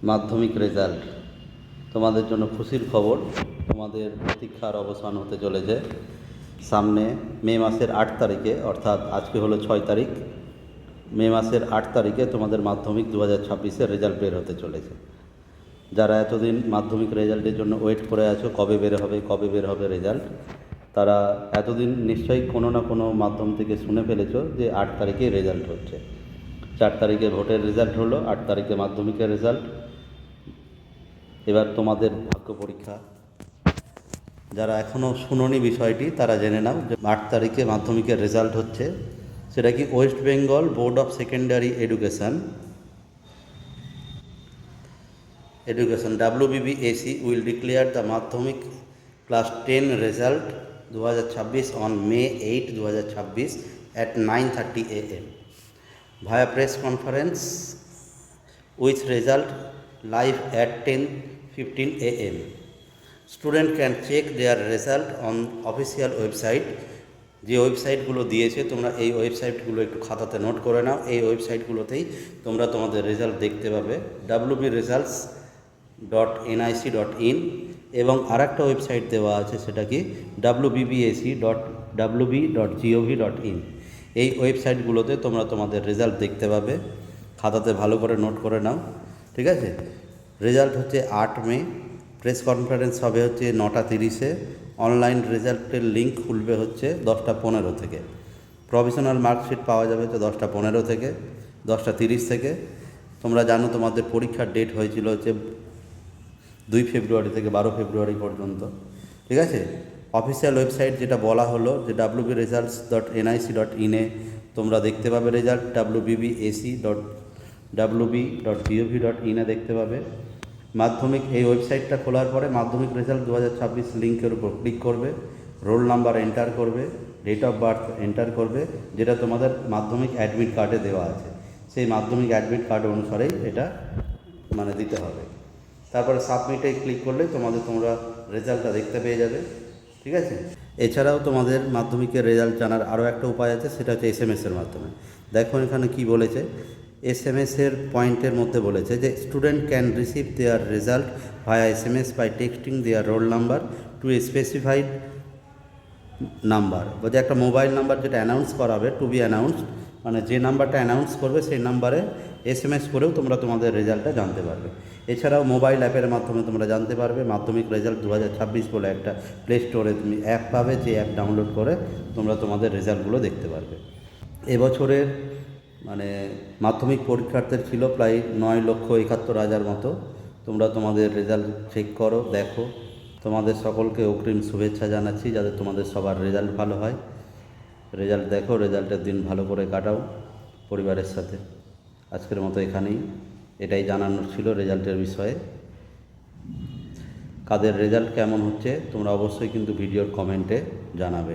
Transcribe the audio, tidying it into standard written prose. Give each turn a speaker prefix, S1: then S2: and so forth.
S1: মাধ্যমিক রেজাল্ট তোমাদের জন্য খুশির খবর। তোমাদের প্রতীক্ষার অবসান হতে চলেছে। সামনে মে মাসের 8 তারিখে, অর্থাৎ আজকে হলো 6 তারিখ, মে মাসের 8 তারিখে তোমাদের মাধ্যমিক 2026-এর রেজাল্ট বের হতে চলেছে। যারা এতদিন মাধ্যমিক রেজাল্টের জন্য ওয়েট করে আছো, কবে বের হবে রেজাল্ট, তারা এতদিন নিশ্চয়ই কোনো না কোনো মাধ্যম থেকে শুনে ফেলেছো যে 8 তারিখেই রেজাল্ট হচ্ছে। 4 তারিখে ভোটের রেজাল্ট হলো, 8 তারিখে মাধ্যমিকের রেজাল্ট। এবার তোমাদের ভাগ্য পরীক্ষা। যারা এখনও শুনোনি বিষয়টি তারা জেনে নাও যে 8 তারিখে মাধ্যমিকের রেজাল্ট হচ্ছে। সেটা কি West Bengal board of secondary education WBBAC will declare the Madhyamik Class 10 result 2026 on May 8, 2026 at 9:30 AM via press conference with result live at 10:15 AM. Student can check their result on official website. যে ওয়েবসাইটগুলো দিয়েছে তোমরা এই ওয়েবসাইটগুলো একটু খাতাতে note করে নাও। এই ওয়েবসাইটগুলোতেই তোমরা তোমাদের রেজাল্ট দেখতে পাবে, wbresults.nic.in, এবং আর একটা ওয়েবসাইট দেওয়া আছে, সেটা কি wbbac.wb.gov.in। এই ওয়েবসাইটগুলোতে তোমরা তোমাদের রেজাল্ট দেখতে পাবে। খাতাতে ভালো করে নোট করে নাও, ঠিক আছে? রেজাল্ট হচ্ছে 8 মে, প্রেস কনফারেন্স হবে হচ্ছে 9:30-এ, অনলাইন রেজাল্টের লিঙ্ক খুলবে হচ্ছে 10:15 থেকে, প্রভিশনাল মার্কশিট পাওয়া যাবে হচ্ছে 10:15 থেকে 10:30 থেকে। তোমরা জানো তোমাদের পরীক্ষার ডেট হয়েছিল হচ্ছে 2 ফেব্রুয়ারি থেকে 12 ফেব্রুয়ারি পর্যন্ত, ঠিক আছে? অফিসিয়াল ওয়েবসাইট যেটা বলা হলো যে wbresults.nic.in-এ তোমরা দেখতে পাবে রেজাল্ট, wbbac.wb.gov.in-এ দেখতে পাবে মাধ্যমিক। এই ওয়েবসাইটটা খোলার পরে মাধ্যমিক রেজাল্ট 2026 লিঙ্কের উপর ক্লিক করবে, রোল নাম্বার এন্টার করবে, ডেট অফ বার্থ এন্টার করবে, যেটা তোমাদের মাধ্যমিক অ্যাডমিট কার্ডে দেওয়া আছে। সেই মাধ্যমিক অ্যাডমিট কার্ড অনুসারেই এটা দিতে হবে। তারপরে সাবমিটে ক্লিক করলে তোমরা রেজাল্টটা দেখতে পেয়ে যাবে, ঠিক আছে? এছাড়াও তোমাদের মাধ্যমিকের রেজাল্ট জানার আরও একটা উপায় আছে, সেটা হচ্ছে SMS-এর মাধ্যমে। দেখো এখানে কি বলেছে, SMS-এর পয়েন্টের মধ্যে বলেছে যে student can receive their result via SMS by texting their roll number to a specified number. বলছে একটা মোবাইল নাম্বার যেটা অ্যানাউন্স করাবে, টু বি অ্যানাউন্সড, যে নাম্বারটা অ্যানাউন্স করবে সেই নাম্বারে SMS করেও তোমরা তোমাদের রেজাল্টটা জানতে পারবে। এছাড়াও মোবাইল অ্যাপের মাধ্যমে তোমরা জানতে পারবে। মাধ্যমিক রেজাল্ট 2026 বলে একটা প্লে স্টোরে তুমি অ্যাপ পাবে, যে অ্যাপ ডাউনলোড করে তোমরা তোমাদের রেজাল্টগুলো দেখতে পারবে। এবছরের মাধ্যমিক পরীক্ষার্থীর ছিল প্রায় 9,71,000 মতো। তোমরা তোমাদের রেজাল্ট চেক করো, দেখো। তোমাদের সকলকে অগ্রিম শুভেচ্ছা জানাচ্ছি, যাতে তোমাদের সবার রেজাল্ট ভালো হয়। রেজাল্ট দেখো, রেজাল্টের দিন ভালো করে কাটাও পরিবারের সাথে। আজকের মতো এখানেই, এটাই জানানোর ছিল রেজাল্টের বিষয়ে। কাদের রেজাল্ট কেমন হচ্ছে তোমরা অবশ্যই কিন্তু ভিডিওর কমেন্টে জানাবে।